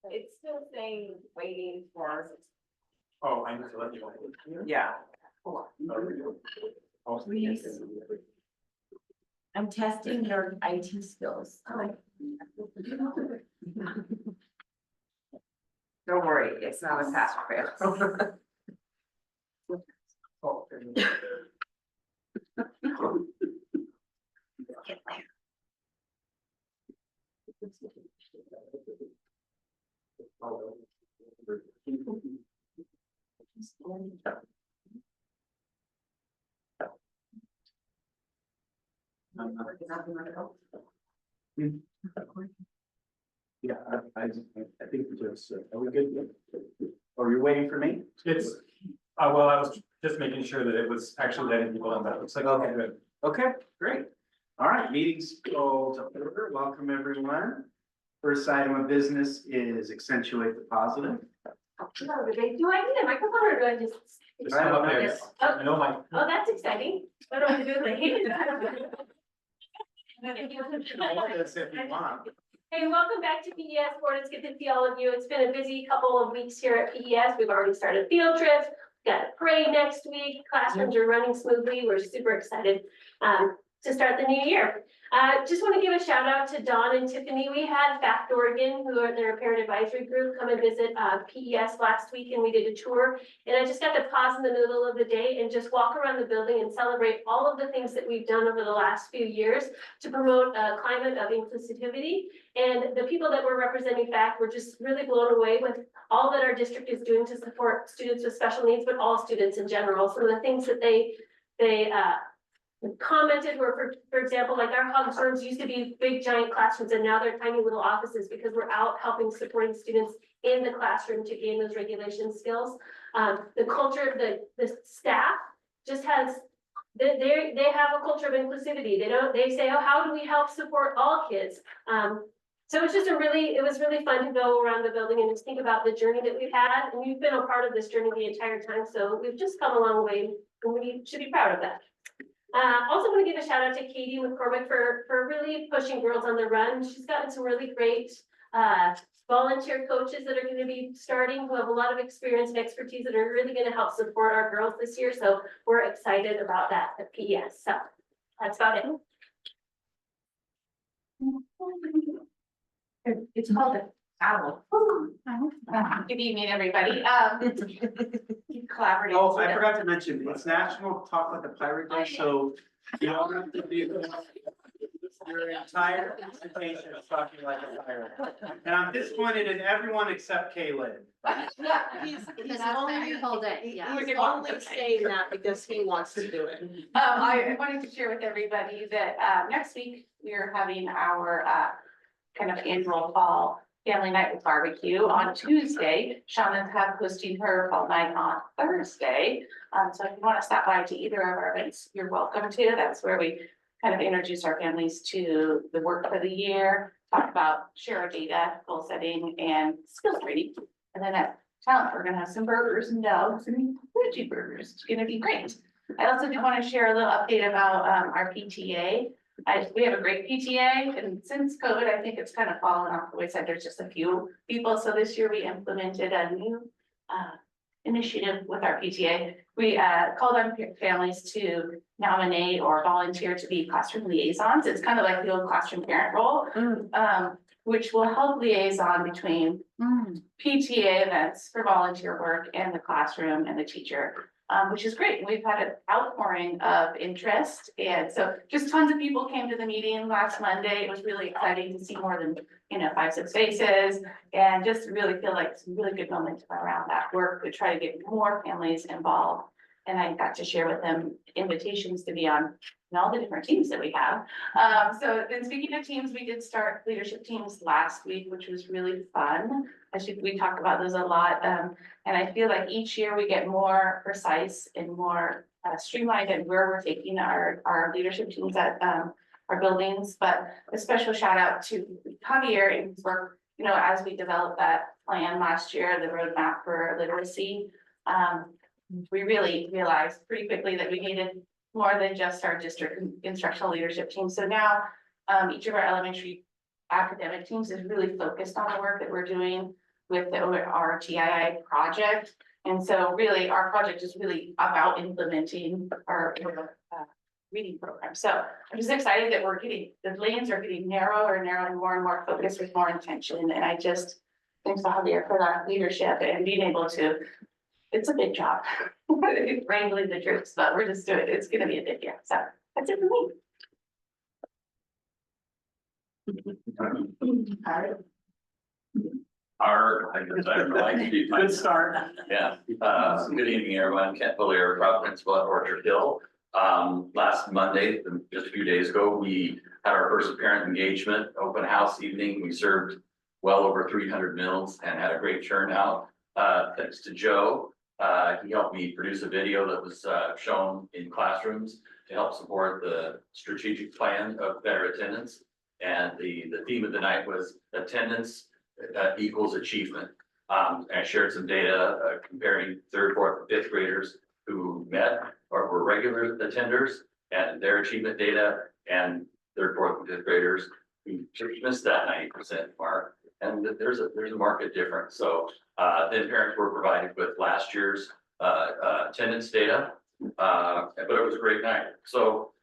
It's still saying waiting for, Oh, I need to let you know. yeah. Please. I'm testing your IT skills. Don't worry, it's not a pass fail. Yeah, I think we just, are we good? Are you waiting for me? It's, well, I was just making sure that it was actually letting people in, but it looks like, okay, good. Okay, great. All right, meetings go to order. Welcome, everyone. First item of business is accentuate the positive. Do I need a microphone or do I just? Just come up there. Oh. No, Mike. Oh, that's exciting. What do I have to do with my Hold this if you want. Hey, welcome back to PES Board. It's good to see all of you. It's been a busy couple of weeks here at PES. We've already started field trips. We've got a parade next week. Classrooms are running smoothly. We're super excited to start the new year. Just want to give a shout out to Dawn and Tiffany. We had Fact Oregon, who are their parent advisory group, come and visit PES last week, and we did a tour. And I just got to pause in the middle of the day and just walk around the building and celebrate all of the things that we've done over the last few years to promote a climate of inclusivity. And the people that were representing Fact were just really blown away with all that our district is doing to support students with special needs, but all students in general. Some of the things that they commented were, for example, like our hug rooms used to be big giant classrooms, and now they're tiny little offices because we're out helping supporting students in the classroom to gain those regulation skills. The culture, the staff just has, they have a culture of inclusivity. They say, oh, how do we help support all kids? So it's just it was really fun to go around the building and just think about the journey that we've had, and we've been a part of this journey the entire time. So we've just come a long way, and we should be proud of that. Also want to give a shout out to Katie McCormick for really pushing Girls on the Run. She's gotten some really great volunteer coaches that are going to be starting, who have a lot of experience and expertise that are really going to help support our girls this year. So we're excited about that at PES. So that's about it. It's called an owl. Good evening, everybody. Collaborative. Oh, I forgot to mention, it's National Talk Like a Pirate Day, so you don't have to be. Your entire presentation is talking like a pirate. And I'm disappointed in everyone except Kaylin. Yeah, he's only your whole day, yeah. He's only saying that because he wants to do it. I wanted to share with everybody that next week we are having our kind of annual fall family night with barbecue on Tuesday. Shauna's hosting her fall night on Thursday. So if you want to stop by to either of our events, you're welcome to. That's where we kind of introduce our families to the work for the year, talk about share our data, goal setting, and skills training. And then at talent, we're gonna have some burgers and dogs and veggie burgers. It's gonna be great. I also do want to share a little update about our PTA. We have a great PTA, and since COVID, I think it's kind of fallen off the wayside. There's just a few people. So this year we implemented a new initiative with our PTA. We called on families to nominate or volunteer to be classroom liaisons. It's kind of like the old classroom parent role, which will help liaison between PTA events for volunteer work and the classroom and the teacher. Which is great. We've had an outpouring of interest. And so just tons of people came to the meeting last Monday. It was really exciting to see more than, 5-6 faces, and just really feel like some really good momentum around that work to try to get more families involved. And I got to share with them invitations to be on all the different teams that we have. So then speaking of teams, we did start leadership teams last week, which was really fun. We talk about those a lot. And I feel like each year we get more precise and more streamlined in where we're taking our leadership teams at our buildings. But a special shout out to Javier and his work, as we developed that plan last year, the roadmap for literacy. We really realized pretty quickly that we needed more than just our district instructional leadership team. So now each of our elementary academic teams is really focused on the work that we're doing with our GII project. And so really, our project is really about implementing our reading program. So I'm just excited that the lanes are getting narrower and narrowing, more and more focused with more intention. And I just thanks Javier for that leadership and being able to, it's a big job. Wrangling the troops, but we're just doing it. It's gonna be a big year. So that's it for me. I guess I'd like to be. Good start. Yeah, good evening, everyone. Kent Follier, Rob Principal at Orchard Hill. Last Monday, just a few days ago, we had our first parent engagement, open house evening. We served well over 300 meals and had a great turnout. Thanks to Joe. He helped me produce a video that was shown in classrooms to help support the strategic plan of better attendance. And the theme of the night was attendance equals achievement. I shared some data comparing third, fourth, and fifth graders who met or were regular attenders and their achievement data, and third, fourth, and fifth graders who just missed that 90% mark. And there's a market difference. So then parents were provided with last year's attendance data, but it was a great night. So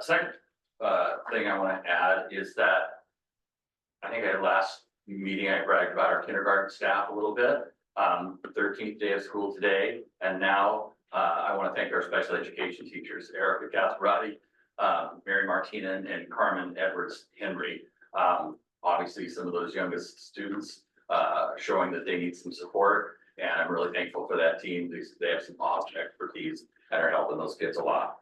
second thing I want to add is that I think at last meeting I bragged about our kindergarten staff a little bit. 13th day of school today, and now I want to thank our special education teachers, Erica Gasparati, Mary Martina, and Carmen Edwards Henry. Obviously, some of those youngest students showing that they need some support, and I'm really thankful for that team. They have some awesome expertise and are helping those kids a lot.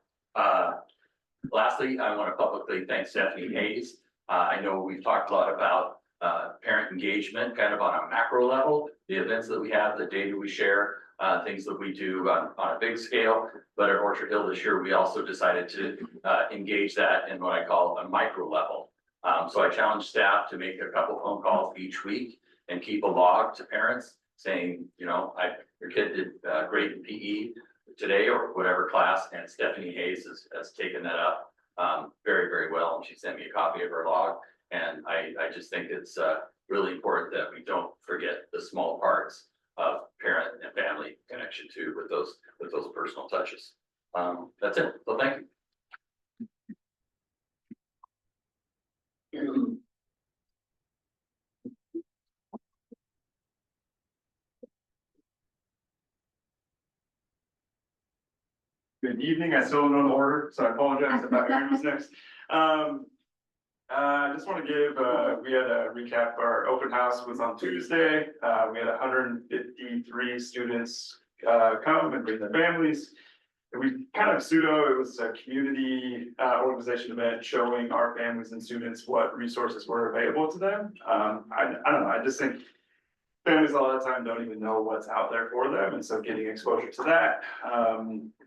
Lastly, I want to publicly thank Stephanie Hayes. I know we've talked a lot about parent engagement kind of on a macro level, the events that we have, the data we share, things that we do on a big scale. But at Orchard Hill this year, we also decided to engage that in what I call a micro level. So I challenge staff to make a couple phone calls each week and keep a log to parents saying, you know, your kid did great in PE today or whatever class, and Stephanie Hayes has taken that up very, very well. And she sent me a copy of her log. And I just think it's really important that we don't forget the small parts of parent and family connection too with those personal touches. That's it. So thank you. Good evening. I still don't know the order, so I apologize if Aaron was next. I just want to give, we had a recap. Our open house was on Tuesday. We had 153 students come and bring their families. And we kind of it was a community organization event showing our families and students what resources were available to them. I don't know, I just think families a lot of time don't even know what's out there for them. And so getting exposure to that,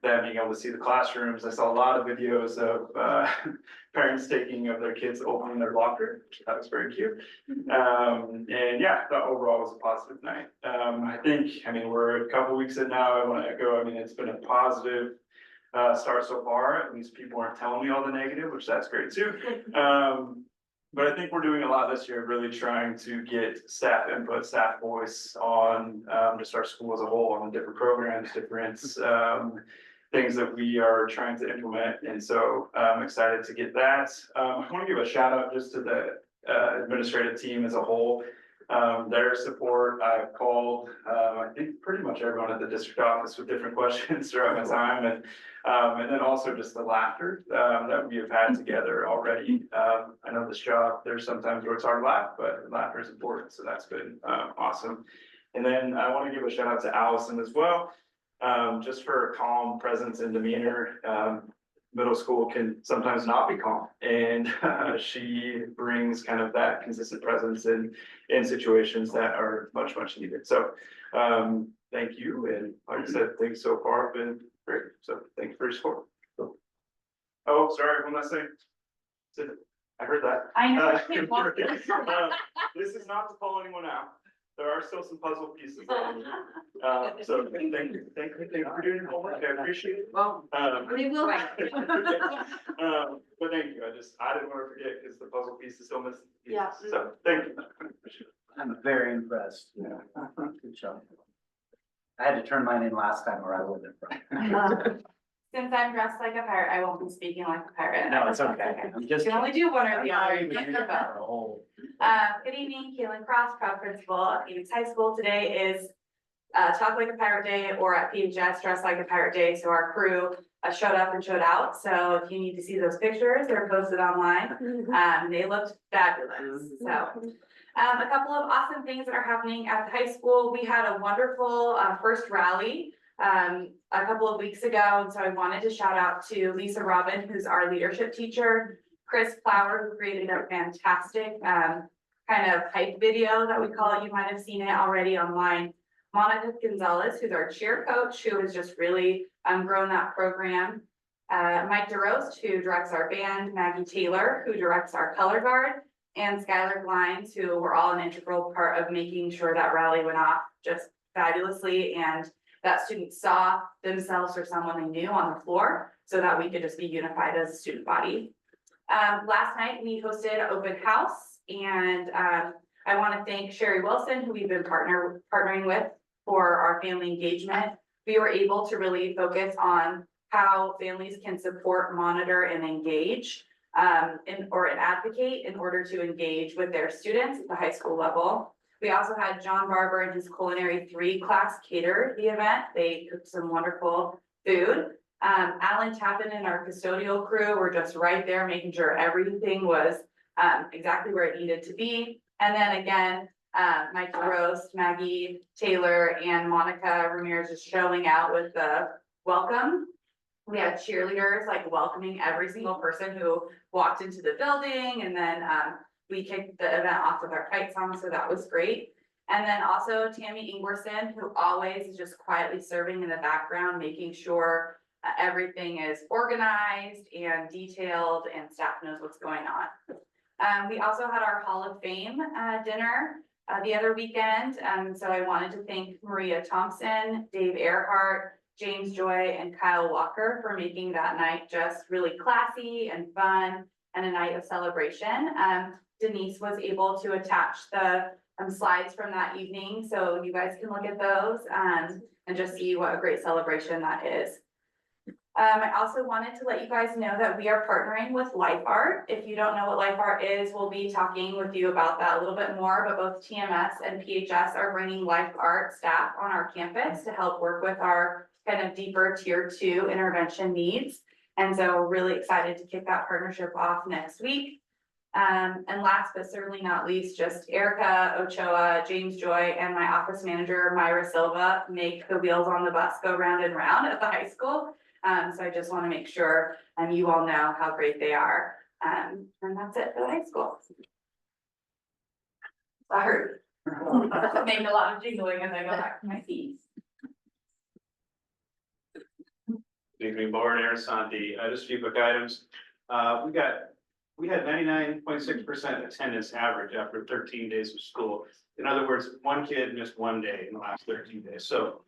them being able to see the classrooms. I saw a lot of videos of parents taking of their kids opening their locker, which I thought was very cute. And yeah, I thought overall was a positive night. I mean, we're a couple weeks in now. I want to echo, I mean, it's been a positive start so far. At least people aren't telling me all the negative, which that's great too. But I think we're doing a lot this year, really trying to get staff input, staff voice on just our school as a whole, on the different programs, different things that we are trying to implement. And so I'm excited to get that. I want to give a shout out just to the administrative team as a whole. Their support, I've called, I think pretty much everyone at the district office with different questions throughout my time. And then also just the laughter that we have had together already. I know this job, there's sometimes where it's hard to laugh, but laughter is important. So that's been awesome. And then I want to give a shout out to Allison as well, just for her calm presence and demeanor. Middle school can sometimes not be calm, and she brings kind of that consistent presence in situations that are much needed. So thank you, and like I said, things so far have been great. So thank you for your support. Oh, sorry, one last thing. I heard that. I know. This is not to call anyone out. there are still some puzzle pieces. So thank you for doing your homework, I appreciate it. Well, we will. But thank you, I didn't want to forget, because the puzzle piece is still missing. Yeah. So, thank you. I'm very impressed. Yeah. Good job. I had to turn mine in last time or I wouldn't have. Since I'm dressed like a pirate, I won't be speaking like a pirate. No, it's okay. I'm You just. can only do one or the other. You I'm can't not do both. a whole- Good evening, Kaylin Cross, proud principal at Phoenix High School. Today is Talk Like a Pirate Day, or at PHS Dress Like a Pirate Day. So our crew showed up and showed out. So if you need to see those pictures, they're posted online. They looked fabulous. So a couple of awesome things that are happening at the high school. We had a wonderful first rally a couple of weeks ago. And so I wanted to shout out to Lisa Robin, who's our leadership teacher, Chris Flower, who created a fantastic kind of hype video that we call it. You might have seen it already online. Monica Gonzalez, who's our cheer coach, who has just really grown that program. Mike DeRost, who directs our band, Maggie Taylor, who directs our color guard, and Skylar Glines, who were all an integral part of making sure that rally went off just fabulously, and that students saw themselves or someone they knew on the floor, so that we could just be unified as a student body. Last night we hosted an open house, and I want to thank Sherry Wilson, who we've been partnering with for our family engagement. We were able to really focus on how families can support, monitor, and engage and advocate in order to engage with their students at the high school level. We also had John Barber and his Culinary 3 class cater the event. They cooked some wonderful food. Alan Tappan and our custodial crew were just right there, making sure everything was exactly where it needed to be. And then again, Mike Roast, Maggie Taylor, and Monica Ramirez just showing out with the welcome. We had cheerleaders like welcoming every single person who walked into the building, and then we kicked the event off with our fight song, so that was great. And then also Tammy Ingwerson, who always is just quietly serving in the background, making sure everything is organized and detailed and staff knows what's going on. We also had our Hall of Fame dinner the other weekend. So I wanted to thank Maria Thompson, Dave Earhart, James Joy, and Kyle Walker for making that night just really classy and fun and a night of celebration. Denise was able to attach the slides from that evening, so you guys can look at those and just see what a great celebration that is. I also wanted to let you guys know that we are partnering with Life Art. If you don't know what Life Art is, we'll be talking with you about that a little bit more, but both TMS and PHS are bringing Life Art staff on our campus to help work with our kind of deeper tier 2 intervention needs. And so we're really excited to kick that partnership off next week. And last but certainly not least, just Erica Ochoa, James Joy, and my office manager, Myra Silva, make the wheels on the bus go round and round at the high school. So I just want to make sure you all know how great they are. And that's it for the high school. I heard. Made a lot of jiggling as I go back to my seats. Good evening, board, Aaron Santi. Just a few quick items. We had 99.6% attendance average after 13 days of school. In other words, one kid missed one day in the last 13 days. So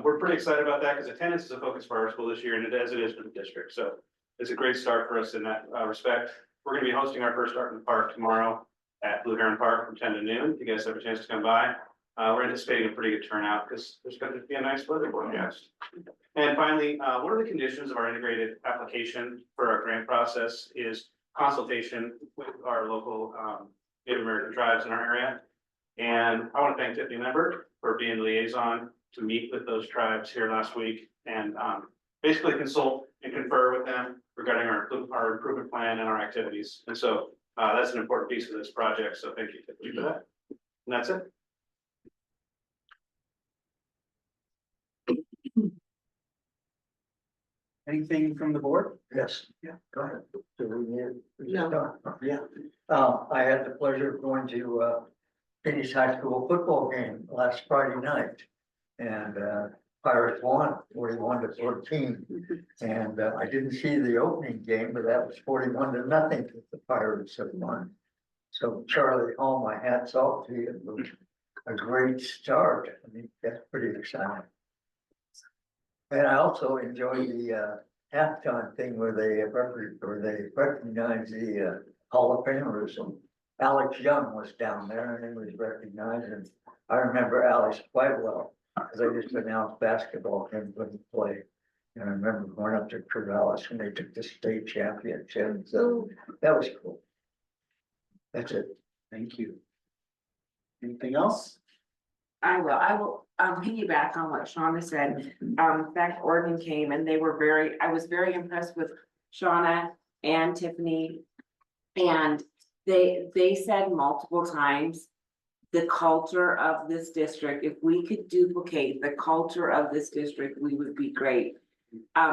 we're pretty excited about that because attendance is a focus for our school this year, and it is for the district. So it's a great start for us in that respect. We're going to be hosting our first Art in the Park tomorrow at Blue Heron Park from 10 to noon. If you guys have a chance to come by, we're anticipating a pretty good turnout because there's going to be a nice weather forecast. And finally, one of the conditions of our integrated application for our grant process is consultation with our local Native American tribes in our area. And I want to thank Tiffany Lambert for being the liaison to meet with those tribes here last week and basically consult and confer with them regarding our improvement plan and our activities. And so that's an important piece of this project. So thank you, Tiffany, for that. And that's it. Anything from the board? Yes, Yeah, go ahead. so we No. yeah. I had the pleasure of going to Phoenix High School football game last Friday night. And Pirates won 41-14. And I didn't see the opening game, but that was 41-0 that the Pirates have won. So Charlie, all my hats off to you. a great start. I mean, that's pretty exciting. And I also enjoyed the halftime thing where they recognize the Hall of Famers. And Alex Young was down there and he was recognized, and I remember Alex quite well, because I just announced basketball games when he played. And I remember going up to Corvallis when they took the state championship, so that was cool. That's it. Thank you. Anything else? I will piggyback on what Shauna said. In fact, Oregon came and I was very impressed with Shauna and Tiffany. And they said multiple times, the culture of this district, if we could duplicate the culture of this district, we would be great.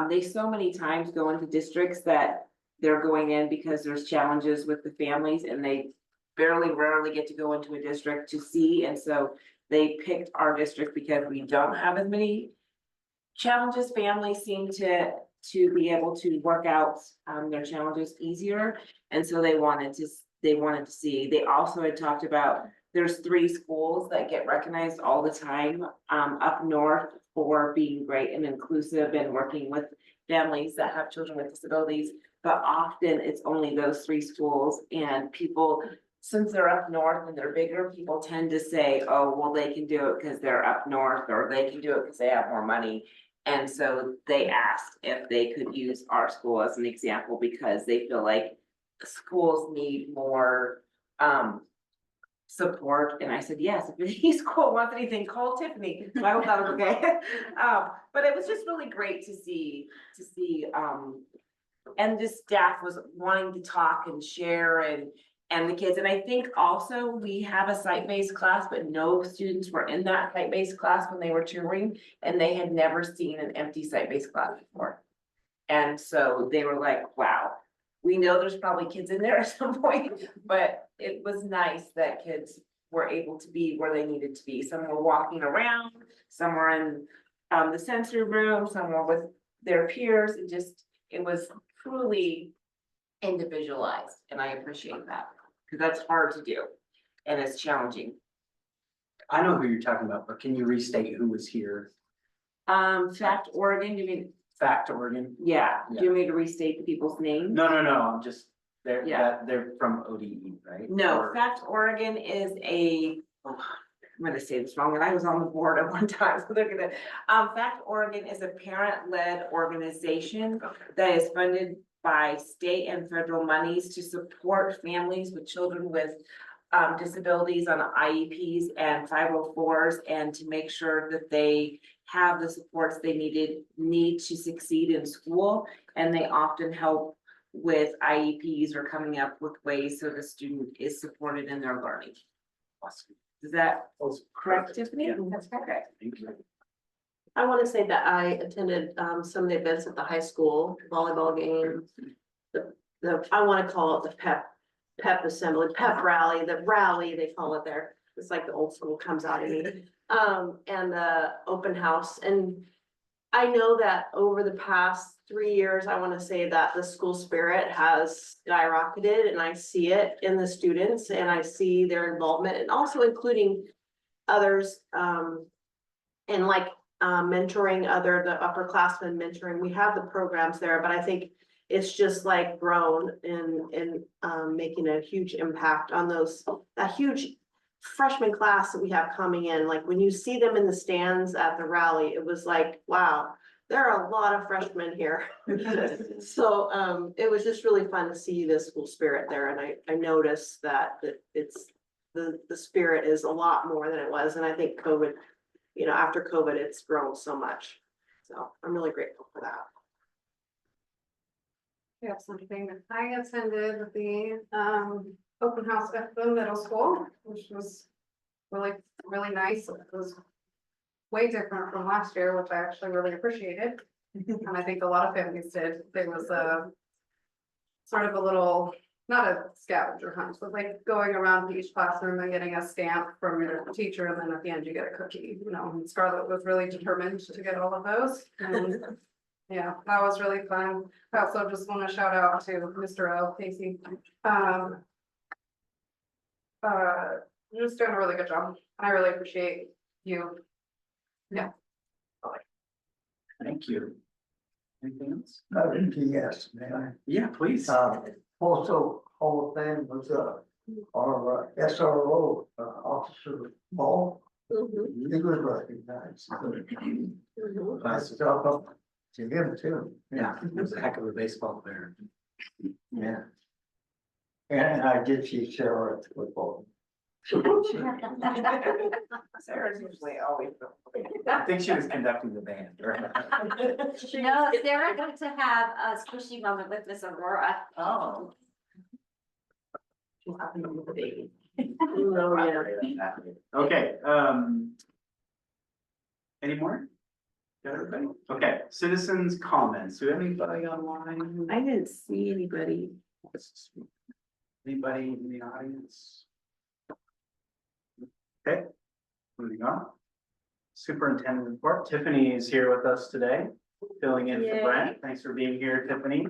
They so many times go into districts that they're going in because there's challenges with the families and they rarely get to go into a district to see, and so they picked our district because we don't have as many challenges. Families seem to be able to work out their challenges easier, and so they wanted to see. They also had talked about there's 3 schools that get recognized all the time up north for being great and inclusive and working with families that have children with disabilities, but often it's only those 3 schools, and people, since they're up north and they're bigger, people tend to say, oh, well, they can do it because they're up north, or they can do it because they have more money. And so they asked if they could use our school as an example because they feel like schools need more support. And I said, yes, if any school wants anything, call Tiffany. So I hope that was okay. But it was just really great to see and the staff was wanting to talk and share and the kids. And I think also we have a site-based class, but no students were in that site-based class when they were touring, and they had never seen an empty site-based class before. And so they were like, wow, we know there's probably kids in there at some point, but it was nice that kids were able to be where they needed to be. Some were walking around, some were in the sensory room, some were with their peers. It was truly individualized, and I appreciate that. Because that's hard to do, and it's challenging. I know who you're talking about, but can you restate who was here? Fact Oregon, you mean, Fact Oregon? yeah, do you want me to restate the people's names? No, I'm just, Yeah. they're from ODE, right? No, Or- Fact Oregon is I'm gonna say this wrong, and I was on the board at one time, so they're gonna, Fact Oregon is a parent-led organization that is funded by state and federal monies to support families with children with disabilities on IEPs and 504s, and to make sure that they have the supports they need to succeed in school. And they often help with IEPs or coming up with ways so the student is supported in their learning. Awesome. Is that Those- correct, Tiffany? Yeah. That's correct. Thank you. I want to say that I attended some of the events at the high school, volleyball game. I want to call it the pep assembly, pep rally, the rally, they call it there. It's like the old school comes out in me. And the open house. And I know that over the past 3 years, I want to say that the school spirit has skyrocketed, and I see it in the students, and I see their involvement, and also including others, and like mentoring the upperclassmen mentoring. We have the programs there, but I think it's just like grown in making a huge impact on that huge freshman class that we have coming in. Like when you see them in the stands at the rally, it was like, wow, there are a lot of freshmen here. So it was just really fun to see the school spirit there. And I noticed that it's the spirit is a lot more than it was. And I think COVID, after COVID, it's grown so much. So I'm really grateful for that. Yeah, something. I attended the open house at the middle school, which was really, really nice. It was way different from last year, which I actually really appreciated. And I think a lot of families did. There was a sort of a little, not a scavenger hunt, but like going around to each classroom and getting a stamp from your teacher, and then at the end you get a cookie, and Scarlett was really determined to get all of those. And yeah, that was really fun. I also just want to shout out to Mr. O, Casey. You're just doing a really good job. I really appreciate you. Thank you. Anything else? Yes, man. Yeah, please. Also, Hall of Fame was, our SRO, Officer Ball, Mhm, he was recognized. mhm. That's up to him too. Yeah, he was a heck of a baseball player. Yeah. And I did see Sarah at football. Sarah's usually always. I think she was conducting the band, right? No, Sarah got to have a squishy moment with Miss Aurora. Oh. Oh, yeah. Okay, any more? Got everybody? Okay, citizens' comments. Do anybody online? I didn't see anybody. Anybody in the audience? Okay, moving on. Superintendent report. Tiffany is here with us today, filling in for Yay. Brent. Thanks for being here, Tiffany.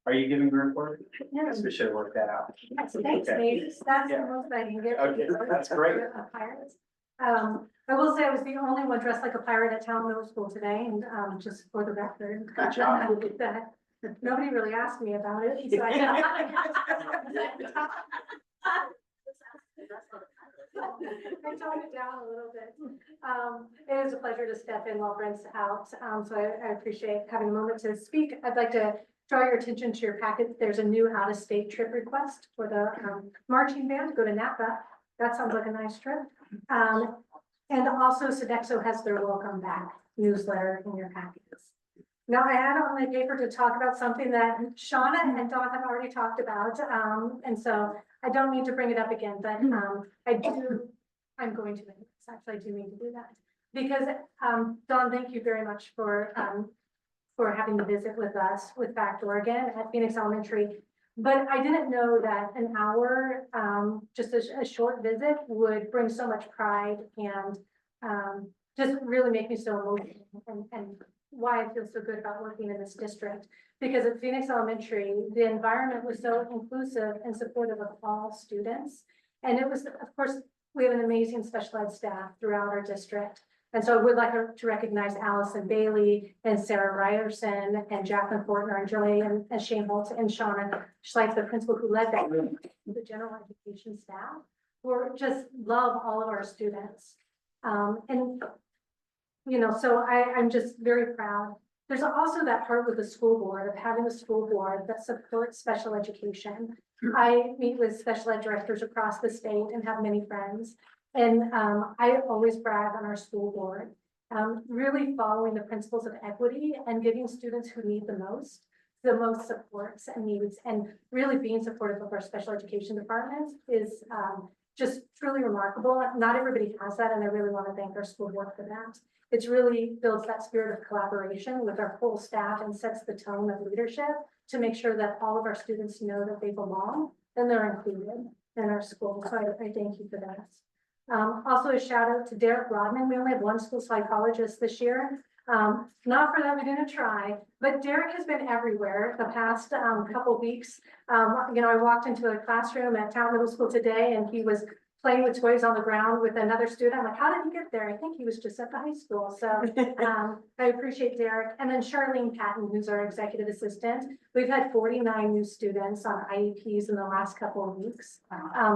Are you giving a report? Yes, We should have worked that out. thanks, Okay. ladies. That's the Yeah. most I can get. Okay, that's great. A pirate. I will say I was the only one dressed like a pirate at Town Middle School today, and, just for the record. Good job. That nobody really asked me about it, so I. I toned it down a little bit. It is a pleasure to step in while Brent's out, so I appreciate having a moment to speak. I'd like to draw your attention to your packet. There's a new out-of-state trip request for the marching band to go to Napa. That sounds like a nice trip. And also Sodexo has their welcome back newsletter in your packets. Now, I had on my paper to talk about something that Shauna and Dawn have already talked about, and so I don't need to bring it up again, but I'm going to, actually, I do need to do that. Because, Dawn, thank you very much for having the visit with us with Fact Oregon at Phoenix Elementary. But I didn't know that an hour, just a short visit would bring so much pride and just really make me so emotional and why I feel so good about working in this district. Because at Phoenix Elementary, the environment was so inclusive and supportive of all students. And it was, of course, we have an amazing special ed staff throughout our district. And so I would like to recognize Allison Bailey and Sarah Ryerson and Jacqueline Fortner and Julie and Shane Holt and Shauna Schleif, the principal who led that, the general education staff, who just love all of our students. And, you know, so I'm just very proud. There's also that part with the school board of having a school board that supports special education. I meet with special ed directors across the state and have many friends. And I always brag on our school board, really following the principles of equity and giving students who need the most supports and needs, and really being supportive of our special education department is just truly remarkable. Not everybody has that, and I really want to thank our school board for that. It's really builds that spirit of collaboration with our full staff and sets the tone of leadership to make sure that all of our students know that they belong and they're included in our school. So I thank you for that. Also a shout out to Derek Rodman. We only have one school psychologist this year. Not for that we didn't try, but Derek has been everywhere the past couple of weeks. You know, I walked into a classroom at Town Middle School today and he was playing with toys on the ground with another student. I'm like, how did he get there? I think he was just at the high school. So I appreciate Derek. And then Charlene Patton, who's our executive assistant. We've had 49 new students on IEPs in the last couple of weeks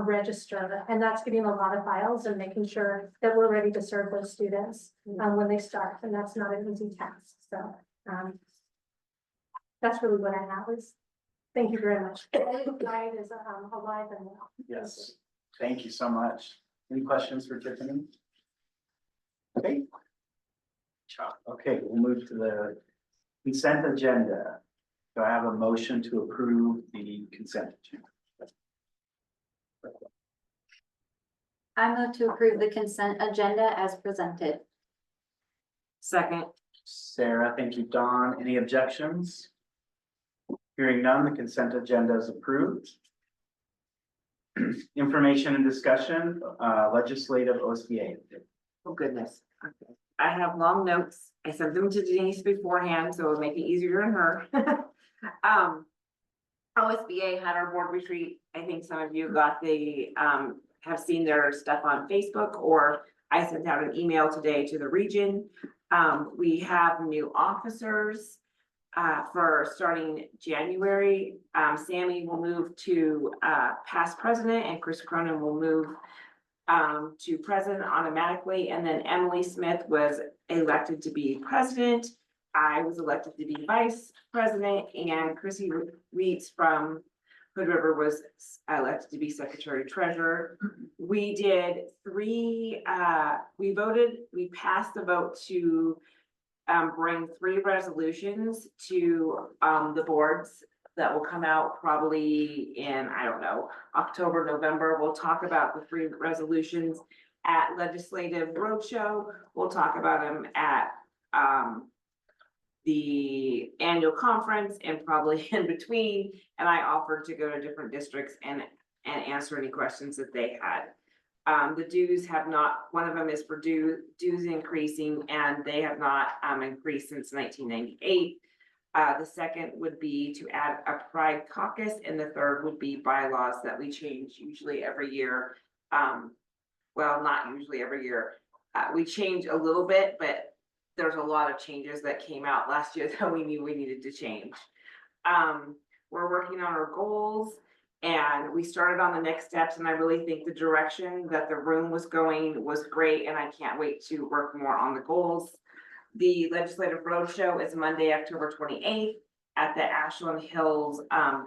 register. And that's getting a lot of files and making sure that we're ready to serve those students when they start. And that's not an easy task. So that's really what I have is, thank you very much. Pride is alive and well. Yes, thank you so much. Any questions for Tiffany? Okay. Okay, we'll move to the consent agenda. Do I have a motion to approve the consent agenda? I move to approve the consent agenda as presented. Second. Sarah, thank you, Dawn. Any objections? Hearing none, the consent agenda is approved. Information and discussion, legislative OSBA. Oh, goodness. Okay. I have long notes. I sent them to Denise beforehand, so it'll make it easier on her. OSBA had our board retreat. I think some of you got the have seen their stuff on Facebook, or I sent out an email today to the region. We have new officers for starting January. Sammy will move to past president, and Chris Cronin will move to president automatically, and then Emily Smith was elected to be president. I was elected to be vice president, and Chrissy Reeds from Hood River was elected to be secretary treasurer. We did we passed the vote to bring 3 resolutions to the boards that will come out probably in, I don't know, October, November. We'll talk about the 3 resolutions at Legislative Roadshow. We'll talk about them at the annual conference and probably in between. And I offered to go to different districts and answer any questions that they had. The dues have not, one of them is for dues increasing, and they have not increased since 1998. The second would be to add a pride caucus, and the third would be bylaws that we change usually every year. Well, not usually every year. We change a little bit, but there's a lot of changes that came out last year that we knew we needed to change. We're working on our goals, and we started on the next steps, and I really think the direction that the room was going was great, and I can't wait to work more on the goals. The Legislative Roadshow is Monday, October 28th at the Ashland Hills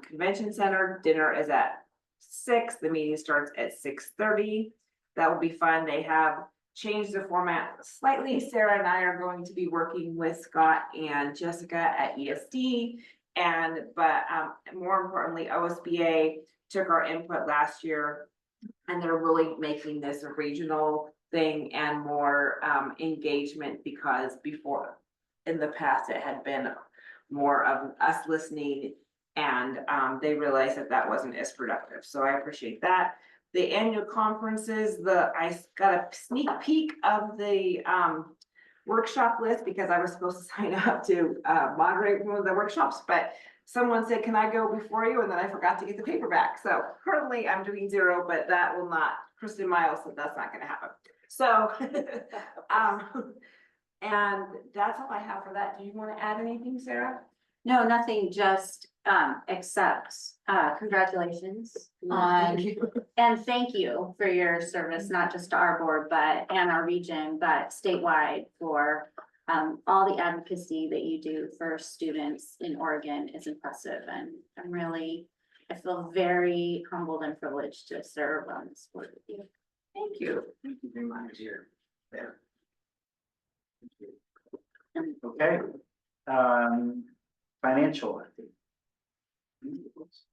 Convention Center. Dinner is at 6. The meeting starts at 6:30. That will be fun. They have changed the format slightly. Sarah and I are going to be working with Scott and Jessica at ESD. But more importantly, OSBA took our input last year, and they're really making this a regional thing and more engagement, because before, in the past, it had been more of us listening, and they realized that that wasn't as productive. So I appreciate that. The annual conferences, I got a sneak peek of the workshop list, because I was supposed to sign up to moderate one of the workshops, but someone said, can I go before you? And then I forgot to get the paperback. So currently I'm doing 0, but that will not, Kristen Miles said that's not gonna happen. So, and that's all I have for that. Do you want to add anything, Sarah? No, nothing, just, except, congratulations on, and thank you for your service, not just to our board, but, and our region, but statewide, for all the advocacy that you do for students in Oregon is impressive, and I feel very humbled and privileged to serve on this board with you. Thank you. Thank you very much. Okay. Financial update. Yes.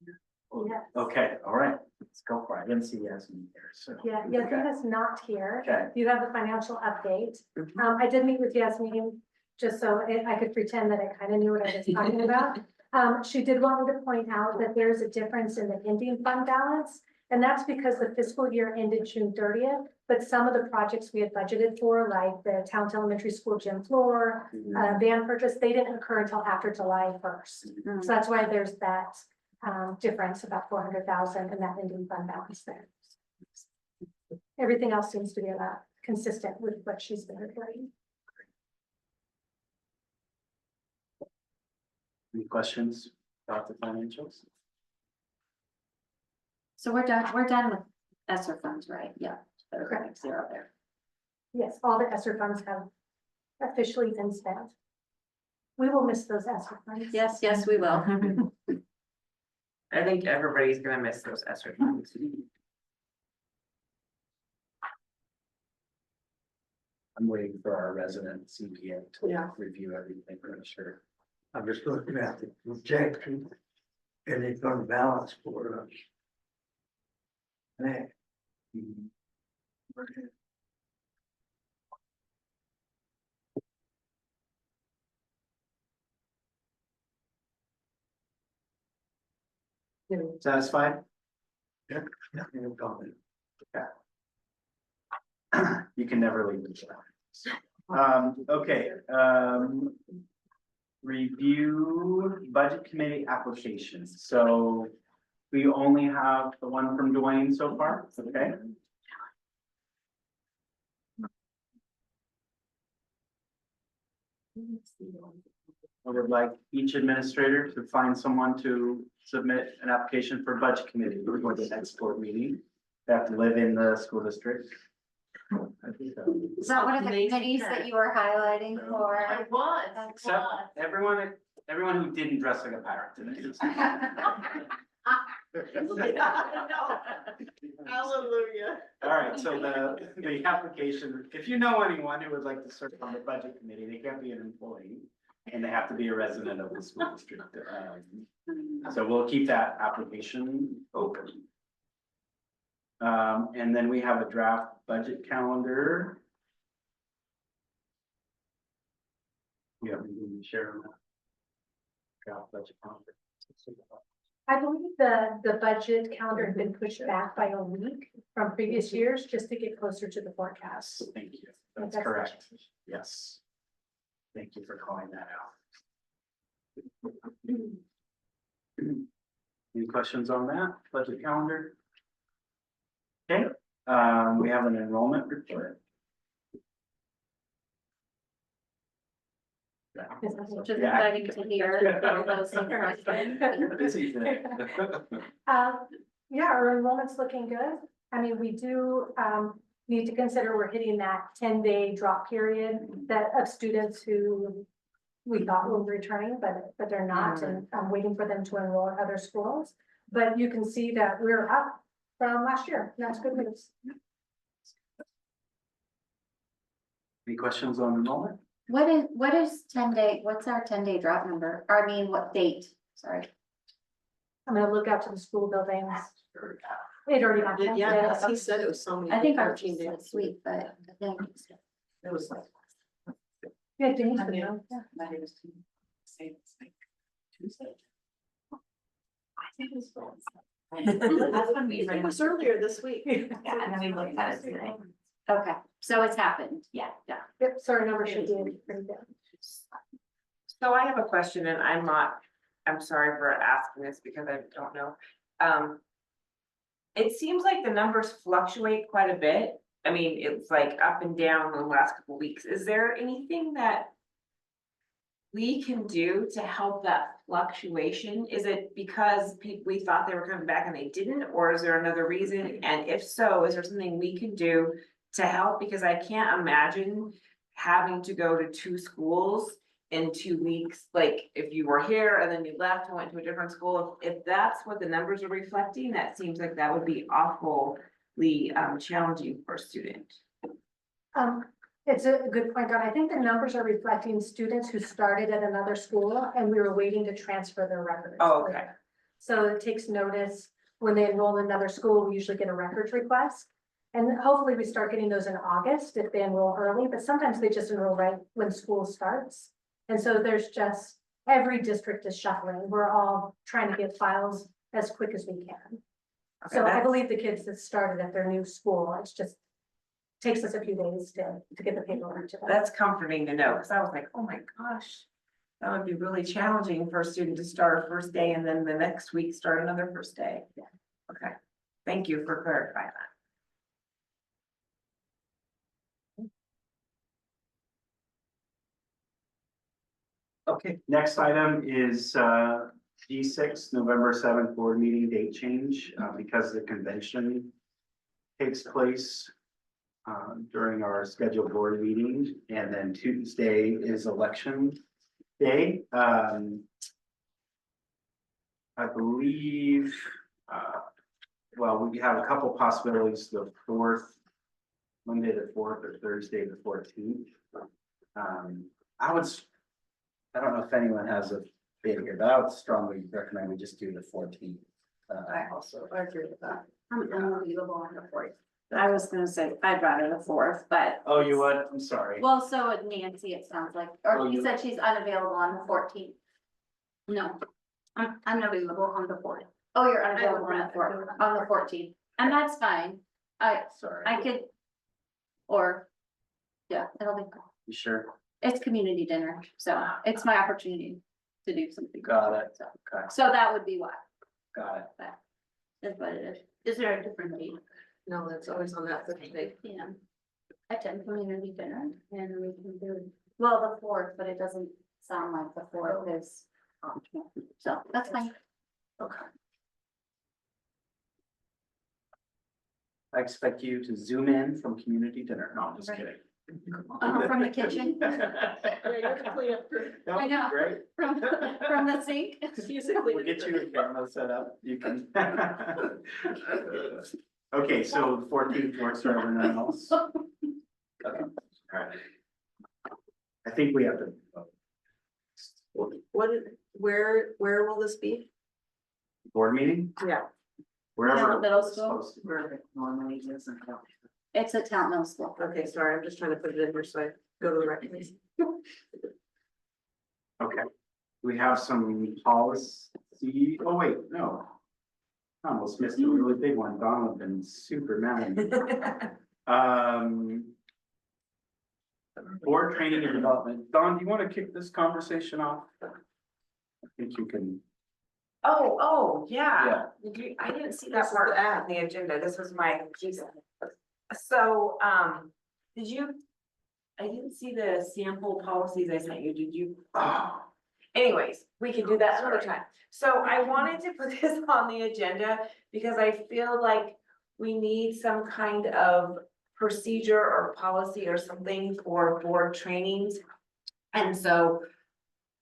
Okay, all right, let's go for it. I didn't see Yasmin here, so. Yeah, Yasmin is not here. Okay. You have the financial update. I did meet with Yasmin just so I could pretend that I kind of knew what I was talking about. She did want me to point out that there's a difference in the ending fund balance. And that's because the fiscal year ended June 30th, but some of the projects we had budgeted for, like the Towns Elementary School gym floor, van purchase, they didn't occur until after July 1st. So that's why there's that difference, about 400,000 in that ending fund balance there. Everything else seems to be about consistent with what she's been reporting. Any questions about the financials? So we're done with ESSER funds, right? Yeah. Correct. 0 there. Yes, all the ESSER funds have officially been spent. We will miss those ESSER funds. Yes, we will. I think everybody's gonna miss those ESSER funds. I'm waiting for our resident CPA to review everything, I'm sure. I'm just looking at the projection, and it's gonna balance for us. Man. Satisfied? Yeah, no comment. You can never leave the okay, review budget committee applications. So we only have the one from Dwayne so far, okay? I would like each administrator to find someone to submit an application for budget committee before the next board meeting. They have to live in the school district. Is that one of the committees that you were highlighting for? I was. Except everyone who didn't dress like a pirate today. Hallelujah. All right, so the application, if you know anyone who would like to serve on the budget committee, they can't be an employee. And they have to be a resident of the school district. So we'll keep that application open. And then we have a draft budget calendar. We have anything to share on that? Draft budget calendar. I believe the budget calendar has been pushed back by a week from previous years, just to get closer to the forecast. Thank you. That's That's the correct. Yes. Thank you for calling that out. Any questions on that budget calendar? Okay, we have an enrollment report. Which is exciting to hear. For those interested. You're busy today. Yeah, our enrollment's looking good. I mean, we do, need to consider we're hitting that 10-day drop period of students who we thought were returning, but they're not, and I'm waiting for them to enroll at other schools. But you can see that we're up from last year, and that's good news. Any questions on enrollment? What is 10-day, what's our 10-day drop number? Or I mean, what date? Sorry. I'm gonna look out to the school buildings. It already happened. Yeah, he said it was so many. I think our 13 days. this week, but I think. It was like. Yeah, Denise would know, yeah. That's when we. It was earlier this week. Yeah, and then we looked at it today. Okay, so it's happened. Yeah. Yep, so our number should be pretty good. So I have a question and I'm sorry for asking this because I don't know. It seems like the numbers fluctuate quite a bit. I mean, it's like up and down in the last couple of weeks. Is there anything that we can do to help that fluctuation? Is it because we thought they were coming back and they didn't, or is there another reason? And if so, is there something we can do to help? Because I can't imagine having to go to 2 schools in 2 weeks. Like if you were here and then you left and went to a different school, if that's what the numbers are reflecting, that seems like that would be awfully challenging for a student. It's a good point, Dawn. I think the numbers are reflecting students who started at another school and we were waiting to transfer their records. Oh, okay. So it takes notice when they enroll in another school, we usually get a records request. And hopefully we start getting those in August if they enroll early, but sometimes they just enroll right when school starts. And so there's just, every district is shuffling. We're all trying to get files as quick as we can. Okay, So I that's- believe the kids that started at their new school, it's just takes us a few days to get the paperwork to them. That's comforting to know, because I was like, oh my gosh. That would be really challenging for a student to start a first day and then the next week start another first day. Yeah. Okay, thank you for clarifying that. Okay, next item is D6, November 7th board meeting date change, because the convention takes place during our scheduled board meeting, and then Tuesday is election day. I believe, well, we have a couple possibilities, the 4th, Monday the 4th or Thursday the 14th. I don't know if anyone has a date here, but I would strongly recommend we just do the 14th. I agree with that. I'm unbelievable on the 4th. I was gonna say, I'd rather the 4th, but. Oh, you would? I'm sorry. Well, so would Nancy, it sounds like, Oh, or you you- said she's unavailable on the 14th. No, I'm unavailable on the 4th. Oh, you're unavailable on the 4th, on the 14th, and that's fine. Sorry. I could. Or, yeah, it'll be, You sure? it's community dinner, so it's my opportunity to do something. Got it. So- Okay, So that would be why, got it. is what it is. Is there a different date? No, that's always on that Thursday. Yeah. Attend community dinner and Well, the fourth, but it doesn't sound like the fourth is optional, so that's fine. Okay. I expect you to zoom in from community dinner. No, I'm just Right. kidding. From the kitchen. No, I know. Great. From the sink. We'll get you a camera set up. You can. Okay, so the 14th works for everyone else. Okay, all right. I think we have to. Where will this be? Board meeting? Yeah. Wherever. Town Middle it's School? supposed to be. Where it normally is. It's at Town Middle School. Okay, sorry, I'm just trying to put it in here so I go to the right place. Okay, we have some policy, oh wait, no. I almost missed a really big one, Don would have been super mad at me. Board training and development, Don, do you want to kick this conversation off? I think you can, Oh, yeah. yeah, I didn't see that part on the agenda. This was my, Jesus. So, did you? I didn't see the sample policies I sent you. Did you? oh, Anyways, we can do that another Sorry. time. So I wanted to put this on the agenda because I feel like we need some kind of procedure or policy or something for board trainings. And so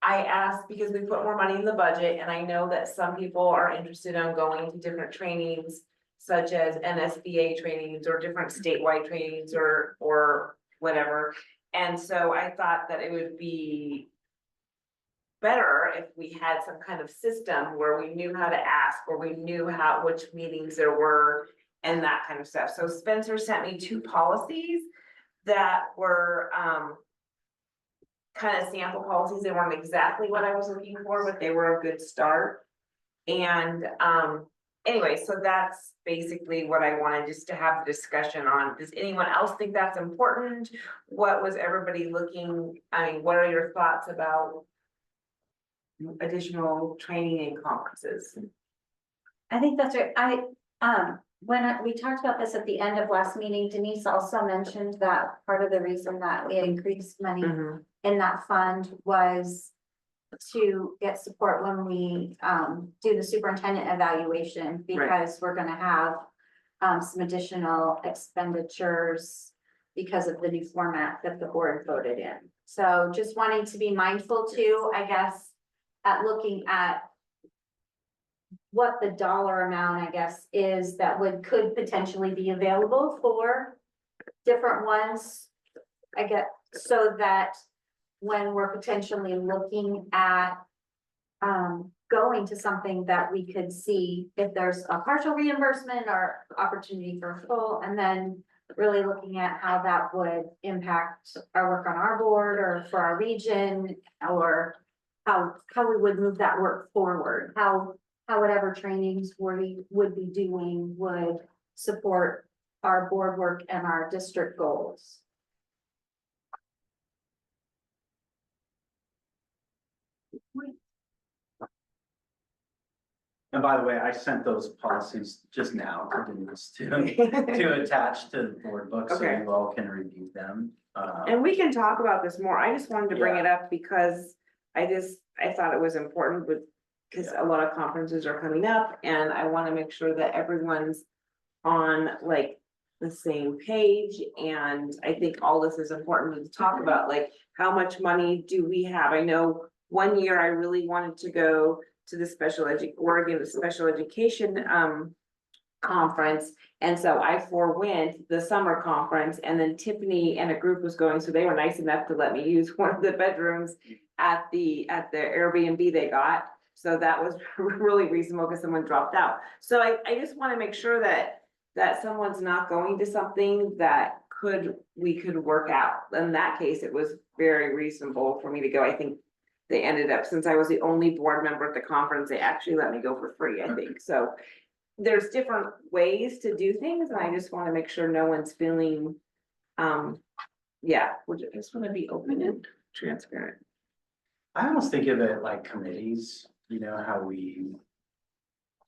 I asked because we put more money in the budget and I know that some people are interested in going to different trainings such as NSBA trainings or different statewide trainings or whatever. And so I thought that it would be better if we had some kind of system where we knew how to ask, or we knew which meetings there were and that kind of stuff. So Spencer sent me 2 policies that were, kind of sample policies. They weren't exactly what I was looking for, but they were a good start. And, anyway, so that's basically what I wanted just to have the discussion on. Does anyone else think that's important? What was everybody looking, I mean, what are your thoughts about additional training and conferences? I think that's right. We talked about this at the end of last meeting, Denise also mentioned that part of the reason that we had increased money in that fund was to get support when we do the superintendent evaluation, because we're gonna have some additional expenditures because of the new format that the board voted in. So just wanting to be mindful too, I guess, at looking at what the dollar amount, I guess, is that could potentially be available for different ones. I get, so that when we're potentially looking at going to something that we could see if there's a partial reimbursement or opportunity for full, and then really looking at how that would impact our work on our board or for our region, or how we would move that work forward, how whatever trainings we would be doing would support our board work and our district goals. and by the way, I sent those policies just now to Denise to attach to the board book, so Okay. you all can review them. And we can talk about this more. I just wanted to bring it up because I thought it was important because a lot of conferences are coming up and I want to make sure that everyone's on like the same page. And I think all this is important to talk about, like how much money do we have? I know one year I really wanted to go to the Oregon Special Education conference. And so I forewent the summer conference, and then Tiffany and a group was going, so they were nice enough to let me use one of the bedrooms at the Airbnb they got. So that was really reasonable because someone dropped out. So I just want to make sure that someone's not going to something that we could work out. In that case, it was very reasonable for me to go. I think they ended up, since I was the only board member at the conference, they actually let me go for free, I think. So there's different ways to do things, and I just want to make sure no one's feeling, we just want to be open and transparent. I almost think of it like committees, you know, how we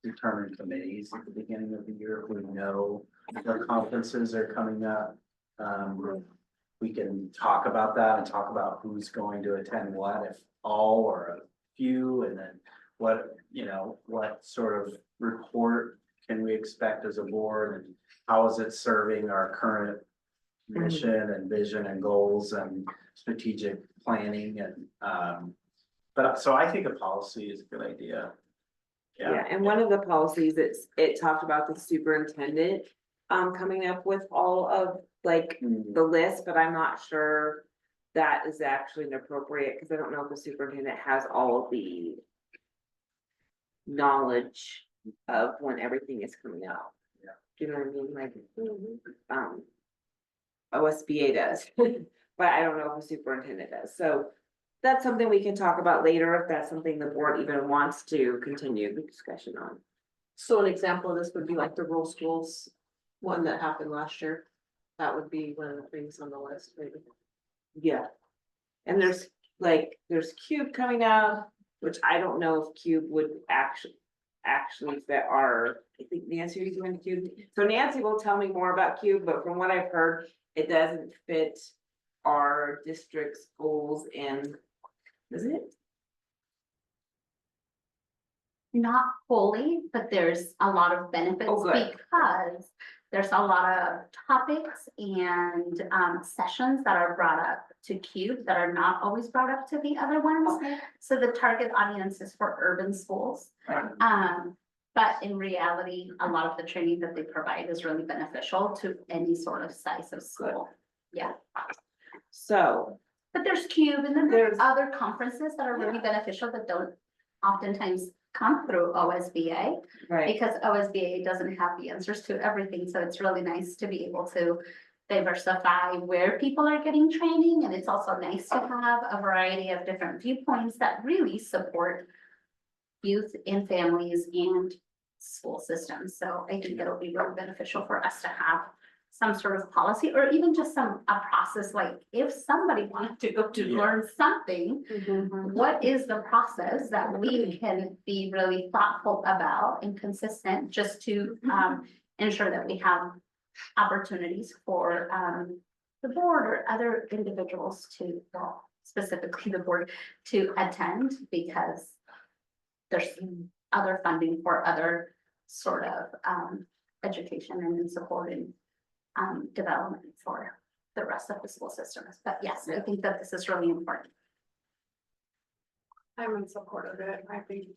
determine committees at the beginning of the year, if we know the conferences are coming up. we can talk about that and talk about who's going to attend what, if all or a few, and then what, you know, what sort of report can we expect as a board, and how is it serving our current mission and vision and goals and strategic planning and, but so I think a policy is a good idea. Yeah, and one of the policies, it talked about the superintendent coming up with all of like the list, but I'm not sure that is actually an appropriate, because I don't know if the superintendent has all of the knowledge of when everything is coming out. Yeah. Do you know what I mean? Like, OSBA does, but I don't know if the superintendent does, so that's something we can talk about later, if that's something the board even wants to continue the discussion on. So an example of this would be like the rural schools one that happened last year. That would be one of the things on the list, maybe. Yeah. And there's Cube coming out, which I don't know if Cube would actually fit our, I think Nancy is doing Cube. So Nancy will tell me more about Cube, but from what I've heard, it doesn't fit our district schools in, is it? Not fully, but there's a lot of benefits Oh, good. because there's a lot of topics and sessions that are brought up to CUBE that are not always brought up to the other ones. Okay. So the target audience is for urban schools. Right. But in reality, a lot of the training that they provide is really beneficial to any sort of size of school. Yeah, So, but there's CUBE and then there's There's- other conferences that are really beneficial that don't oftentimes come through OSBA. right, Because OSBA doesn't have the answers to everything, so it's really nice to be able to diversify where people are getting training, and it's also nice to have a variety of different viewpoints that really support youth and families and school systems. So I think it'll be really beneficial for us to have some sort of policy, or even just a process, like if somebody wanted to go to Yeah. learn something, what is the process that we can be really thoughtful about and consistent, just to ensure that we have opportunities for the board or other individuals to, well, specifically the board, to attend, because there's other funding for other sort of education and supporting development for the rest of the school systems. But yes, I think that this is really important. I'm in support of it. I think,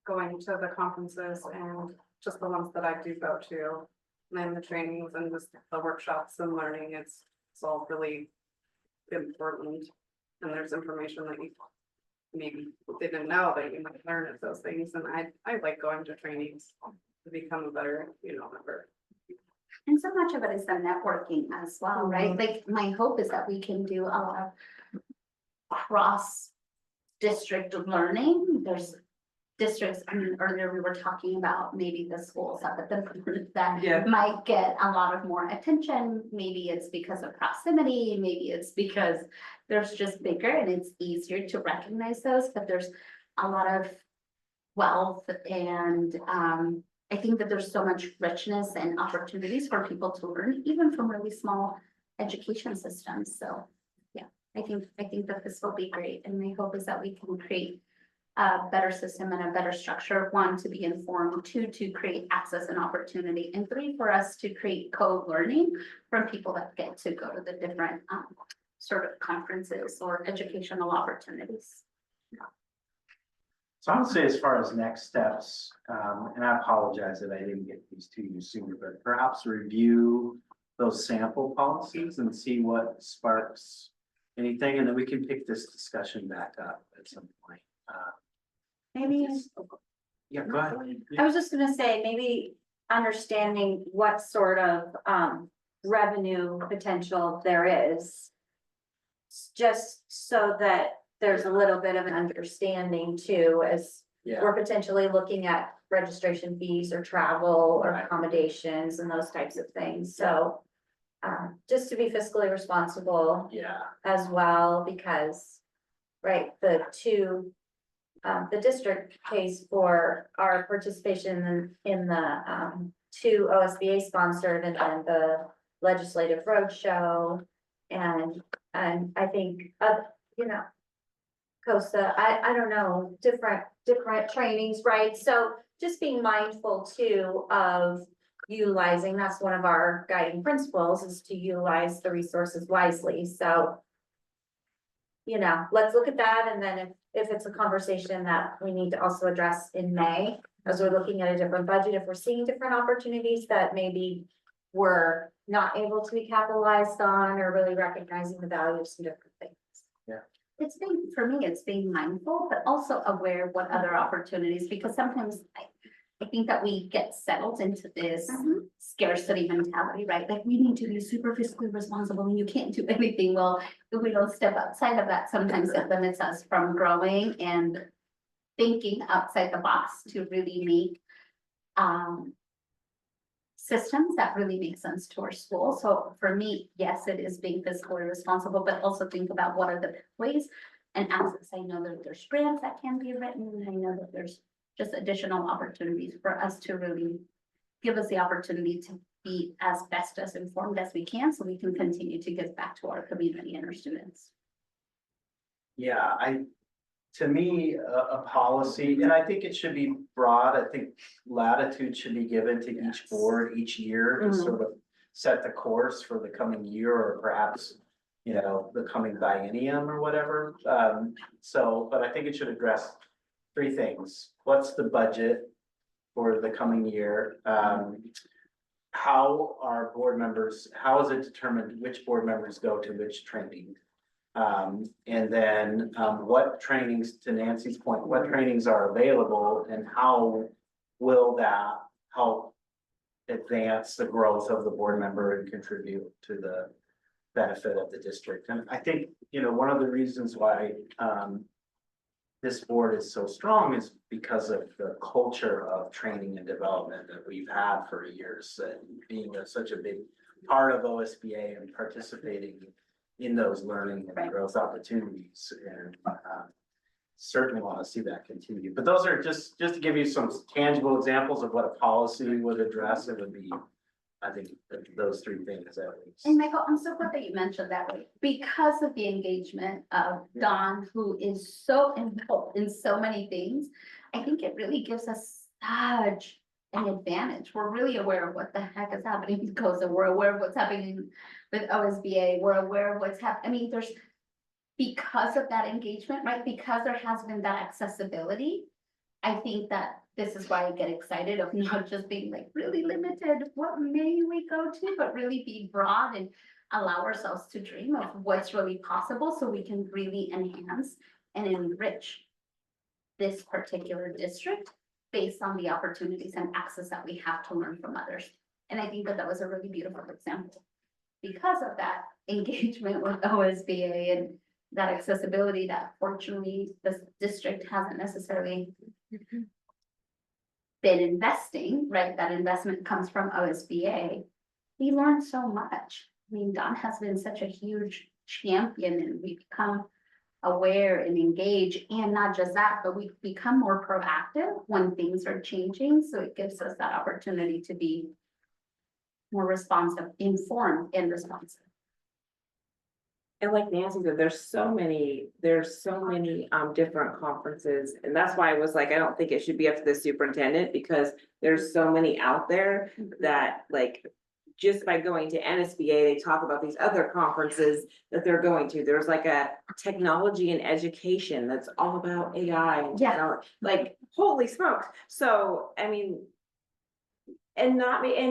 going to the conferences and just the ones that I do go to, and then the trainings and just the workshops and learning, it's all really important. And there's information that you maybe didn't know that you might learn at those things, and I like going to trainings to become a better, member. And so much of it is the networking as well, right? Like, my hope is that we can do a lot of cross-district learning. There's districts, I mean, earlier we were talking about maybe the schools up at the that Yeah. might get a lot of more attention. Maybe it's because of proximity, maybe it's because there's just bigger and it's easier to recognize those, but there's a lot of wealth and I think that there's so much richness and opportunities for people to learn, even from really small education systems. So yeah, I think that this will be great. And my hope is that we can create a better system and a better structure. One, to be informed, two, to create access and opportunity, and three, for us to create co-learning from people that get to go to the different sort of conferences or educational opportunities. So I would say, as far as next steps, and I apologize that I didn't get these to you sooner, but perhaps review those sample policies and see what sparks anything, and then we can pick this discussion back up at some point. Maybe, Yeah, go ahead. I was just gonna say, maybe understanding what sort of revenue potential there is. Just so that there's a little bit of an understanding too, as Yeah, we're potentially looking at registration fees or travel or Right. accommodations and those types of things, so. Just to be fiscally responsible yeah, as well, because, right, the district pays for our participation in the two OSBA sponsored and then the legislative roadshow. And I think, you know, COSA, I don't know, different trainings, right? So just being mindful too of utilizing, that's one of our guiding principles, is to utilize the resources wisely, so. You know, let's look at that, and then if it's a conversation that we need to also address in May, as we're looking at a different budget, if we're seeing different opportunities that maybe we're not able to be capitalized on, or really recognizing the value of some different things. It's being, for me, it's being mindful, but also aware of what other opportunities, because sometimes I think that we get settled into this scarcity mentality, right? Like, we need to be super fiscally responsible and you can't do anything. Well, if we don't step outside of that, sometimes it limits us from growing and thinking outside the box to really make systems that really make sense to our school. So for me, yes, it is being fiscally responsible, but also think about what are the ways and access. I know that there's grants that can be written. I know that there's just additional opportunities for us to really give us the opportunity to be as best as informed as we can, so we can continue to give back to our community and our students. Yeah, to me, a policy, and I think it should be broad, I think latitude should be given to each board each year to sort of set the course for the coming year, or perhaps, you know, the coming biennium or whatever. But I think it should address three things. What's the budget for the coming year? How are board members, how is it determined which board members go to which training? And then, what trainings, to Nancy's point, what trainings are available, and how will that help advance the growth of the board member and contribute to the benefit of the district? And I think, you know, one of the reasons why, this board is so strong is because of the culture of training and development that we've had for years, and being such a big part of OSBA and participating in those learning and growth opportunities, and certainly want to see that continue. But those are just to give you some tangible examples of what a policy would address. It would be, I think, those three things at least. And Michael, I'm so glad that you mentioned that, way because of the engagement of Don, who is so involved in so many things. I think it really gives us such an advantage. We're really aware of what the heck is happening with COSA. We're aware of what's happening with OSBA. We're aware of what's happening. I mean, there's, because of that engagement, right? Because there has been that accessibility. I think that this is why I get excited of not just being like really limited, what may we go to, but really be broad and allow ourselves to dream of what's really possible, so we can really enhance and enrich this particular district based on the opportunities and access that we have to learn from others. And I think that that was a really beautiful example. Because of that engagement with OSBA and that accessibility that fortunately this district hasn't necessarily been investing, right? That investment comes from OSBA. We learned so much. I mean, Don has been such a huge champion, and we become aware and engage, and not just that, but we become more proactive when things are changing. So it gives us that opportunity to be more responsive, informed and responsive. And like Nancy said, there's so many different conferences, and that's why I was like, I don't think it should be up to the superintendent, because there's so many out there that, like, just by going to NSBA, they talk about these other conferences that they're going to. There's like a technology and education that's all about AI and technology, like, holy smokes. So, I mean, and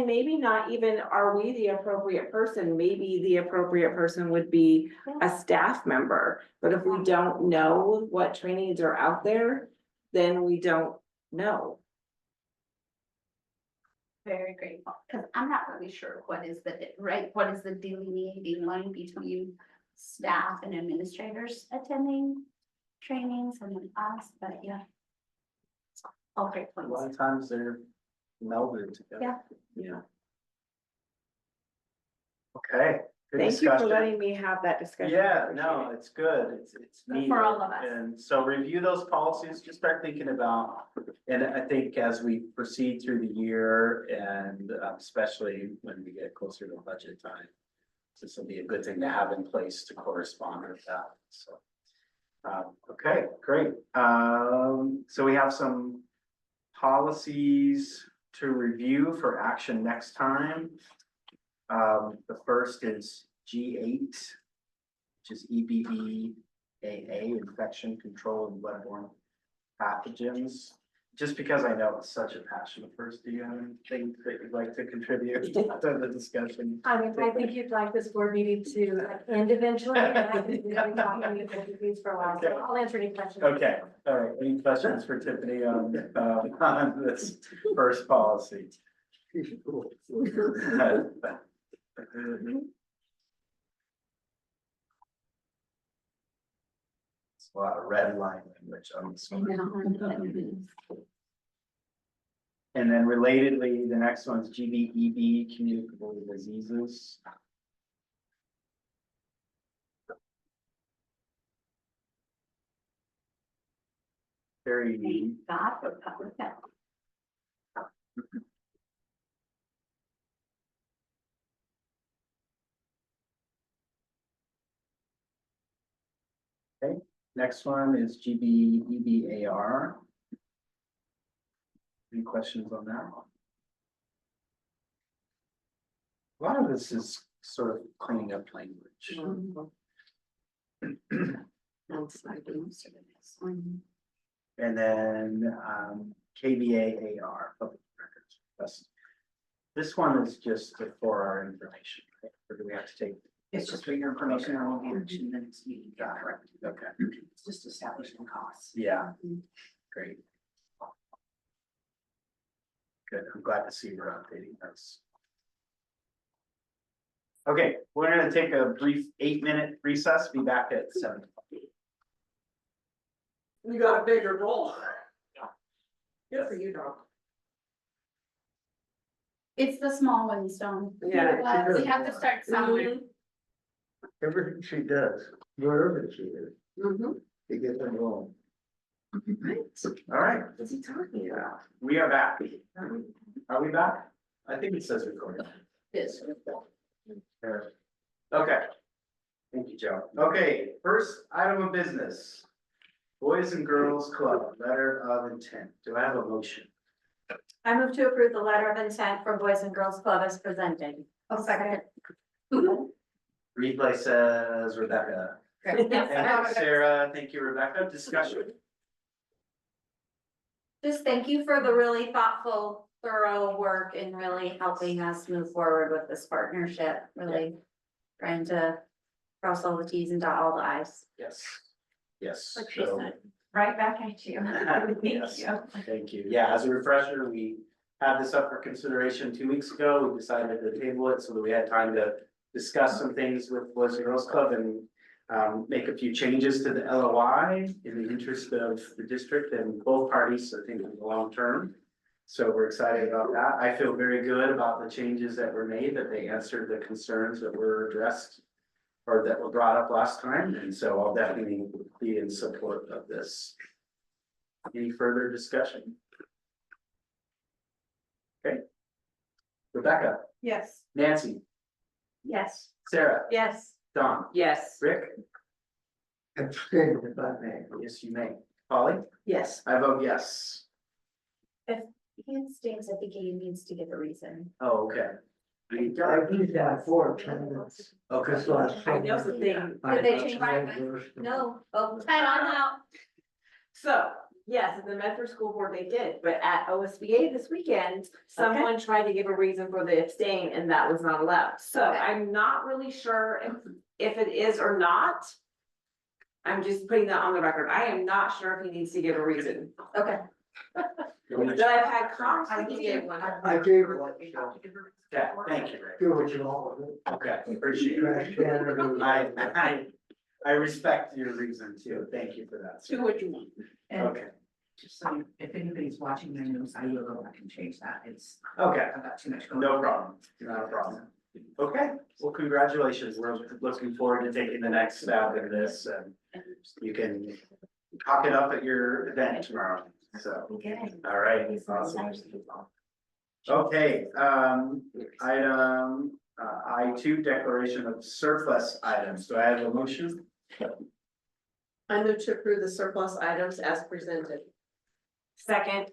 maybe not even are we the appropriate person. Maybe the appropriate person would be a staff member. But if we don't know what trainings are out there, then we don't know. Very grateful, because I'm not really sure what is what is the delineating line between staff and administrators attending trainings and us, but yeah. All great A lot points. of times they're melded together. Yeah. Okay, Good Thank you for discussion. letting me have that discussion. Yeah, no, it's good. It's neat. For all of us. And so review those policies, just start thinking about, and I think as we proceed through the year and especially when we get closer to budget time, this will be a good thing to have in place to correspond with that, so. Okay, great. So we have some policies to review for action next time. The first is G8, which is EBVAA, infection control and bloodborne pathogens. Just because I know it's such a passion of hers, do you have anything that you'd like to contribute to the discussion? I mean, I think you'd like this board meeting to end eventually, and I think we've been talking about these for a while, so I'll answer any questions. Okay, all right. Any questions for Tiffany on this first policy? It's a lot of red line language on this one. And then relatedly, the next one's GBEB, communicable diseases. Very unique. Okay, next one is GBEBAR. Any questions on that one? A lot of this is sort of cleaning up language. And then KBAAR, public records. This one is just for our information, right? Or do we have to take? It's just for your information, I won't action, then it's meeting. Correct. Okay, It's just establishing costs. yeah, great. Good, I'm glad to see we're updating those. Okay, we're gonna take a brief 8-minute recess, be back at 7. You got a bigger goal. Good for you, dog. It's the small ones, don't. Yeah. We have to start somewhere. Everything she does, wherever she is, Mm-hmm. to get them wrong. All right, What's he talking about? we are back. Are we back? I think it says recording. Yes. There. Okay. Thank you, Joe. Okay, first item of business. Boys and Girls Club, letter of intent. Do I have a motion? I move to approve the letter of intent for Boys and Girls Club as presented. I'll second Replay says Rebecca. Thank you, Sarah. Thank you, Rebecca. Discussion. Just thank you for the really thoughtful, thorough work and really helping us move forward with this partnership, really trying to cross all the Ts and dot all the Is. Yes. Yes. Like she So- said. Right back at you. Yes. Thank you. Thank you. Yeah, as a refresher, we had this up for consideration 2 weeks ago. We decided to table it so that we had time to discuss some things with Boys and Girls Club and make a few changes to the LOI in the interest of the district and both parties, I think, in the long term. So we're excited about that. I feel very good about the changes that were made, that they answered the concerns that were addressed or that were brought up last time. And so I'll definitely be in support of this. Any further discussion? Okay. Rebecca, Yes. Nancy, Yes. Sarah, Yes. Don, Yes. Rick, Abstain if I may. yes, you may. Polly, Yes. I vote yes. He abstains, I think he needs to give a reason. Oh, okay. I need that for 10 minutes. Okay. This last I know the thing. Did they change No, oh, time on out. So, yes, at the Medford School Board they did, but at OSBA this weekend, someone tried to give a reason for the abstain and that was not allowed. So Okay. I'm not really sure if it is or not. I'm just putting that on the record. I am not sure if he needs to give a reason. Okay. But I've had I think you gave one. I gave it. Yeah, thank you, Rick. Do what you want with it. Okay, appreciate Trash it. can or- I respect your reason too. Thank you for that. Do what you want. Okay, Just so if anybody's watching their news, I will go back and change that. It's, okay, I've got too much going on. no problem, not a problem. Okay, well, congratulations. We're looking forward to taking the next step in this and you can talk it up at your event tomorrow. So, all right, awesome. Okay, item I2, declaration of surplus items. Do I have a motion? I move to approve the surplus items as presented. Second,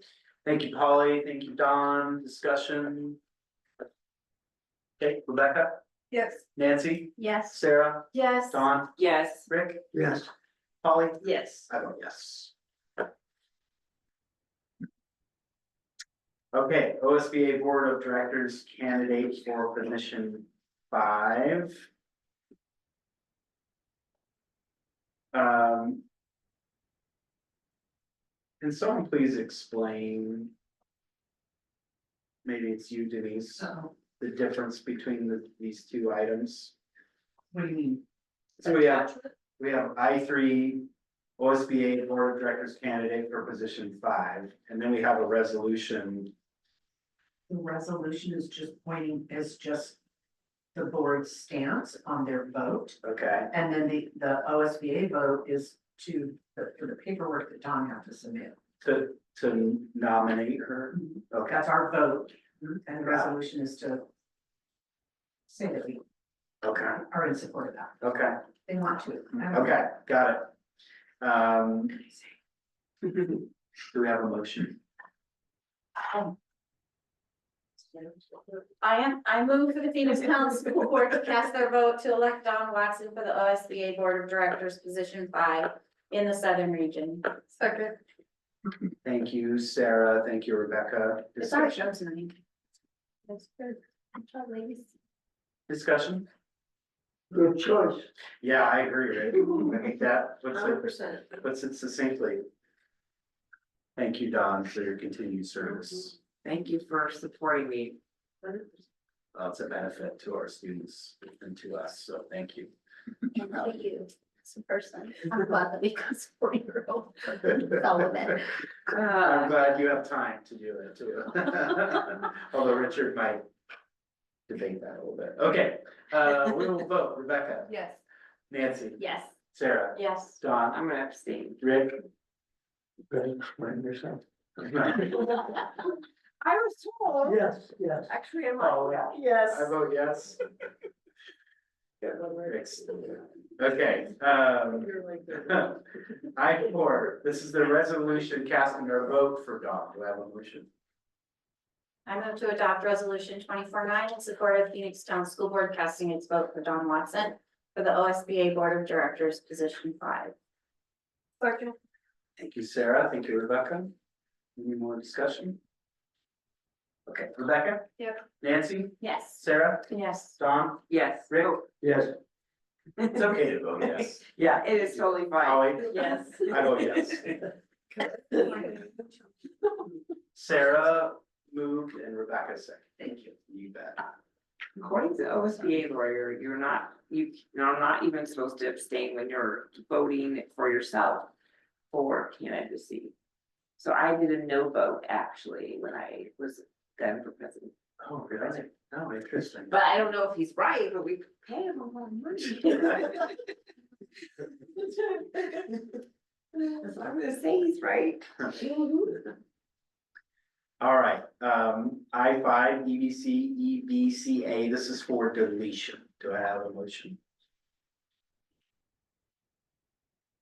Thank you, Polly. Thank you, Don. Discussion. Okay, Rebecca, Yes. Nancy, Yes. Sarah, Yes. Don, yes. Rick, Yes. Polly. Yes. I vote yes. Okay, OSBA Board of Directors candidate for position 5. Can someone please explain? Maybe it's you, Denise, the difference between these two items. What do you mean? So we have I3 OSBA Board of Directors candidate for position 5, and then we have a resolution. The resolution is just the board's stance on their vote. Okay, And then the OSBA vote is for the paperwork that Don had to submit. to nominate her. Okay, That's our vote. And the resolution is to say that we okay, are in support of that. okay, They want to. okay, got it. Do we have a motion? I move for the Phoenix Town School Board to cast their vote to elect Don Watson for the OSBA Board of Directors, position 5 in the Southern Region. Second. Thank you, Sarah. Thank you, Rebecca. It's our Discussion? show tonight. That's good. Good job, ladies. Discussion? Good choice. Yeah, I agree, right? I think that puts 100%. it succinctly. Thank you, Don, for your continued service. Thank you for supporting me. It's a benefit to our students and to us, so thank you. And thank you, as a person. I'm glad that we got 40-year-old Sullivan. I'm glad you have time to do it too. Although Richard might debate that a little bit. Okay, we will vote. Rebecca, Yes. Nancy, Yes. Sarah, Yes. Don, I'm gonna abstain. Rick. Better explain yourself. I was told, Yes, yes. actually, I'm Oh, like, yes. I vote yes. Okay, I4, this is the resolution casting our vote for Don. Do I have a motion? I move to adopt resolution 24-9 in support of Phoenix Town School Board casting its vote for Don Watson for the OSBA Board of Directors, position 5. Second. Thank you, Sarah. Thank you, Rebecca. Any more discussion? Okay, Rebecca? Yep. Nancy? Yes. Sarah? Yes. Don? Yes. Rick? Yes. It's okay to vote yes. Yeah, it is totally fine. Holly? Yes. I vote yes. Sarah moved and Rebecca second. Thank you. You bet. According to OSBA lawyer, you're not not even supposed to abstain when you're voting for yourself for candidacy. So I did a no vote actually when I was then for president. Oh, really? Oh, interesting. But I don't know if he's right, but we pay him a lot of money. So I'm gonna say he's right. All right, I5, EBC, EBCA, this is for deletion. Do I have a motion?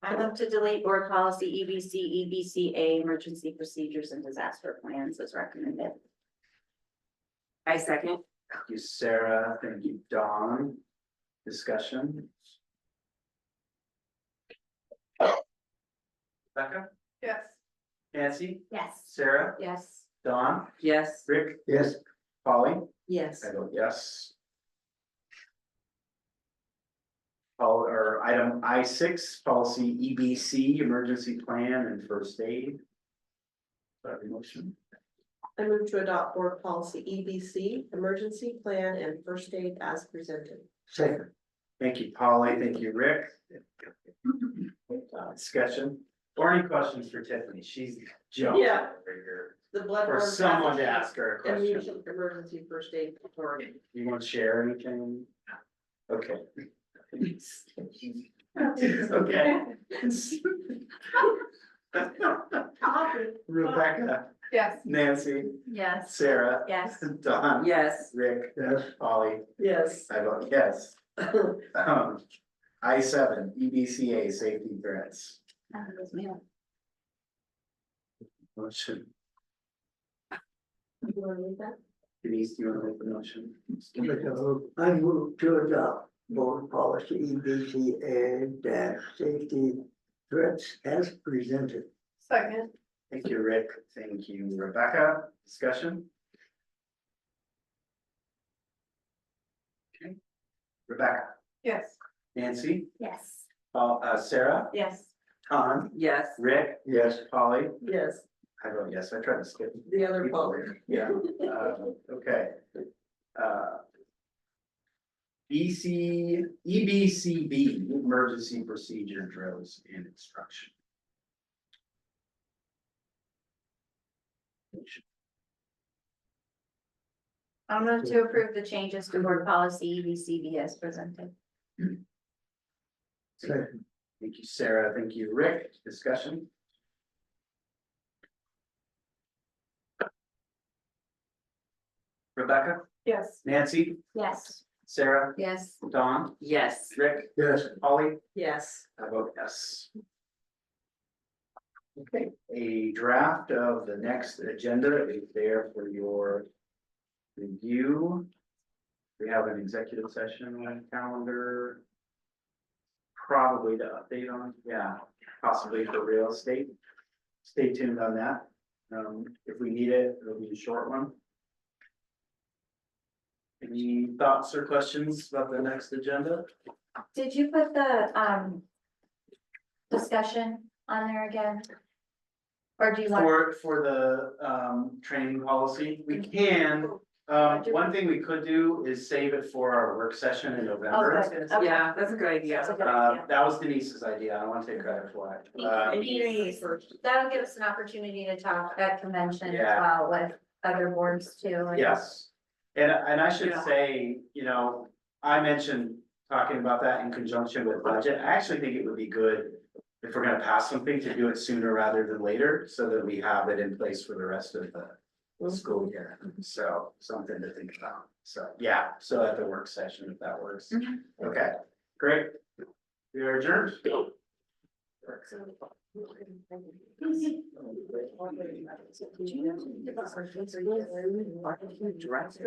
I move to delete board policy EBC, EBCA, emergency procedures and disaster plans as recommended. I second. Thank you, Sarah. Thank you, Dawn. Discussion? Becca? Yes. Nancy? Yes. Sarah? Yes. Dawn? Yes. Rick? Yes. Polly? Yes. I vote yes. Or item I6, policy EBC, emergency plan and first aid. Do I have a motion? I move to adopt board policy EBC, emergency plan and first aid as presented. Second. Thank you, Polly. Thank you, Rick. Discussion or any questions for Tiffany? She's jumping Yeah. over here. The blood. for someone to ask her a question. Immediate emergency first aid authority. You want to share anything? Okay. Okay. Rebecca, Yes. Nancy, Yes. Sarah, Yes. Don. Yes. Rick. Yes. Polly. Yes. I vote yes. I7, EBCA, safety threats. Motion. You wanna read that? Denise, do you want to make the motion? I move to adopt board policy EBCA dash safety threats as presented. Second. Thank you, Rick. Thank you, Rebecca. Discussion? Okay. Rebecca, Yes. Nancy, Yes. Sarah, Yes. Tom, Yes. Rick. Yes. Polly. Yes, I vote yes. I tried to skip. the other people Polly. here. Yeah, okay. EBCB, emergency procedure drills and instruction. I'll move to approve the changes to board policy EBCB as presented. Second. Thank you, Sarah. Thank you, Rick. Discussion? Rebecca, Yes. Nancy, Yes. Sarah, Yes. Dawn, Yes. Rick, Yes. Polly. Yes. I vote yes. Okay, a draft of the next agenda is there for your review. We have an executive session on the calendar. Probably to update on, yeah, possibly for real estate. Stay tuned on that. If we need it, it'll be a short one. Any thoughts or questions about the next agenda? Did you put the discussion on there again? Or do you want? For the training policy, we can, one thing we could do is save it for our work session in November. Okay, okay. Yeah, that's a good idea. That's a good idea. That was Denise's idea, I don't want to take credit for it. Thank you, Denise. That'll give us an opportunity to talk at convention as Yeah. well with other boards too. and- Yes, and I should Yeah. say, I mentioned talking about that in conjunction with budget. I actually think it would be good if we're gonna pass something to do it sooner rather than later, so that we have it in place for the rest of the school year. So something to think about. So, yeah, so at the work session, if that works. Okay, great. We are adjourned.